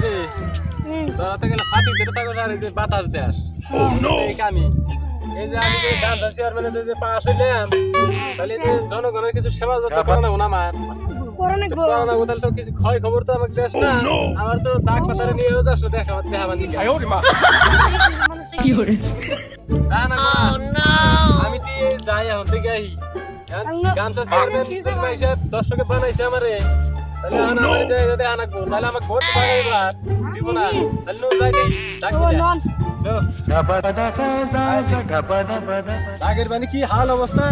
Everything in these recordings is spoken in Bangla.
রে তোরা তো গেলে সাথী দিতে থাকো আর এই যে বাতাস দেস এই কামি এই যে আমি যে গান চেয়ারম্যানে যে পাস হইলাম তাহলে যে জনগণের কিছু সেবা যত্ন করে না আমার করোনা গো করোনা তাহলে তো কিছু ক্ষয় খবর তো আমাকে দেস না আমার তো দাগ পাতারে নিয়েও যাস দেখা বান্ধি কি করে না না আমি দিয়ে যাই এখন থেকে আই গান চেয়ারম্যান পয়সা দর্শকে বানাইছে আমারে তাহলে আমার যদি আনাকবো তাহলে আমার ভোট পাইবার দিব না তাহলে নো যাই দেই আগের মানে কি হাল অবস্থা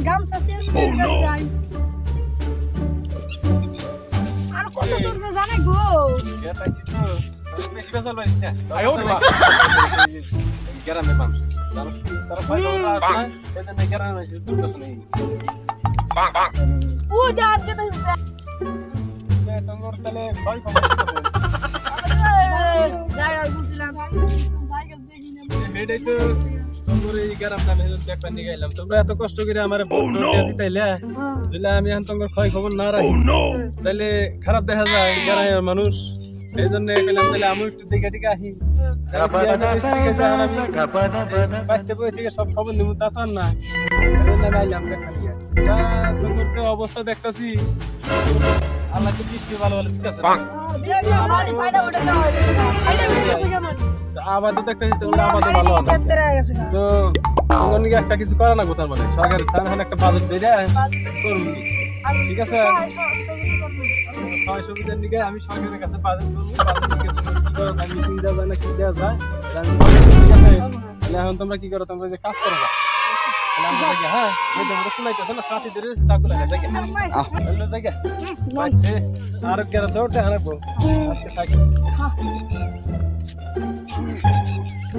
গামছা আর কত দূর যে জানে গো বেশি বেসাল পারিস না গ্রামের মানুষ তারা ভয় করে আসে না এই জন্য গ্রামের মানুষ দুর্গত নেই ও যার কে দিছে তোমার তাহলে ভয় কম জায়গা বুঝলাম জায়গা দেখি না এটাই তো তোমার এই গ্রামটা আমি দেখবার নিয়ে গেলাম তোমরা এত কষ্ট করে আমার ভোট দিয়ে দিতাইলে যদি আমি এখন তোমার ক্ষয় খবর না রাখি তাহলে খারাপ দেখা যায় গ্রামের মানুষ এই জন্য গেলাম তাহলে আমি একটু দেখে টিকে আসি বাড়িতে বই থেকে সব খবর নিব তা তো আর না এই জন্য আমি আইলাম দেখা নিয়ে তোমার তো অবস্থা দেখতেছি আল্লাহ তো বৃষ্টি ভালো ভালো দিতেছে আবার তো দেখতেছি তোমরা আবাদও ভালো হবে তো তোমার নিয়ে একটা কিছু করা না কোথাও মানে সরকার তার একটা বাজেট দিয়ে দেয় করুন ঠিক আছে ছয় সুবিধার নিয়ে আমি সরকারের কাছে বাজেট করবো মিটিং দেওয়া যায় না কি দেওয়া যায় ঠিক আছে তাহলে এখন তোমরা কি করো তোমরা যে কাজ করো হ্যাঁ কুলাইতেছে না সাথী ধরে তা কুলাই জায়গা আর কেন দৌড়তে হারাবো আজকে থাকি